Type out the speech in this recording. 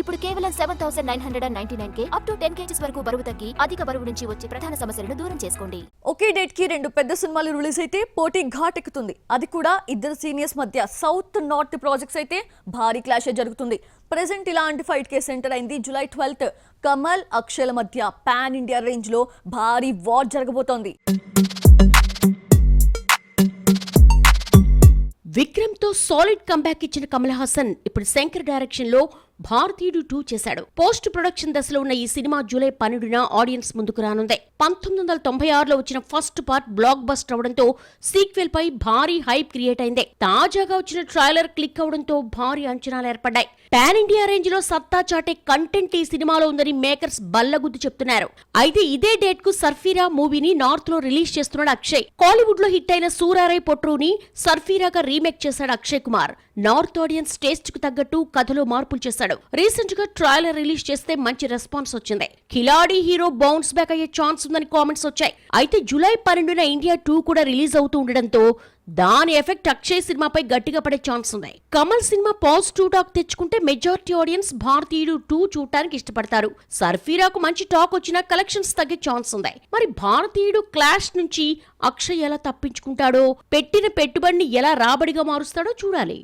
ఇప్పుడు కేవలం 7,999K up to 10 kgs వరకు బరువు తగ్గి అధిక బరువు నుంచి వచ్చే ప్రధాన సమస్యలను దూరం చేసుకోండి. ఒకే డేట్ కి 2 పెద్ద సినిమాలు రిలీజ్ అయితే పోటీ ఘాటెక్కుతుంది. అది కూడా ఇద్దరు సీనియర్స్ మధ్య సౌత్ నార్త్ ప్రాజెక్ట్స్ అయితే భారీ క్లాష్ జరుగుతుంది. ప్రెజెంట్ ఇలాంటి ఫైట్ కే సెంటర్ అయింది. జూలై 12th కమల్ అక్షయ్ల మధ్య పాన్ ఇండియా రేంజ్ లో భారీ వార్ జరగబోతోంది. విక్రమ్ తో సాలిడ్ కంబ్యాక్ ఇచ్చిన కమల్ హాసన్ ఇప్పుడు శంకర్ డైరెక్షన్ లో భారతీయుడు 2 చేశాడు. పోస్ట్ ప్రొడక్షన్ దశలో ఉన్న ఈ సినిమా జూలై 12న ఆడియన్స్ ముందుకు రానుంది. 1996లో వచ్చిన ఫస్ట్ పార్ట్ బ్లాక్ బస్టర్ అవడంతో సీక్వెల్ పై భారీ హైప్ క్రియేట్ అయింది. తాజాగా వచ్చిన ట్రైలర్ క్లిక్ అవడంతో భారీ అంచనాలు ఏర్పడ్డాయి. పాన్ ఇండియా రేంజ్ లో సత్తా చాటే కంటెంట్ ఈ సినిమాలో ఉందని మేకర్స్ బల్లగుద్దు చెప్తున్నారు. అయితే ఇదే డేట్ కు సర్ఫీరా మూవీని నార్త్ లో రిలీజ్ చేస్తున్నాడు అక్షయ్. కాలీవుడ్ లో హిట్ అయిన సూరారై పొట్రూని సర్ఫీరాగా రీమేక్ చేశాడు Akshay Kumar. North audience taste కు తగ్గట్టు కథలో మార్పులు చేశాడు. రీసెంట్ గా ట్రైలర్ రిలీజ్ చేస్తే మంచి రెస్పాన్స్ వచ్చింది. కిలాడి హీరో బౌన్స్ బ్యాక్ అయ్యే ఛాన్స్ ఉందని కామెంట్స్ వచ్చాయి. అయితే జూలై 12న ఇండియా 2 కూడా రిలీజ్ అవుతూ ఉండడంతో దాని ఎఫెక్ట్ అక్షయ్ సినిమాపై గట్టిగా పడే ఛాన్స్ ఉంది. కమల్ సినిమా పాజిటివ్ టాక్ తెచ్చుకుంటే మెజారిటీ ఆడియన్స్ భారతీయుడు 2 చూడటానికి ఇష్టపడతారు. సర్ఫీరాకు మంచి టాక్ వచ్చినా కలెక్షన్స్ తగ్గే ఛాన్స్ ఉంది. మరి భారతీయుడు క్లాష్ నుంచి అక్షయ్ ఎలా తప్పించుకుంటాడో, పెట్టిన పెట్టుబడిని ఎలా రాబడిగా మారుస్తాడో చూడాలి.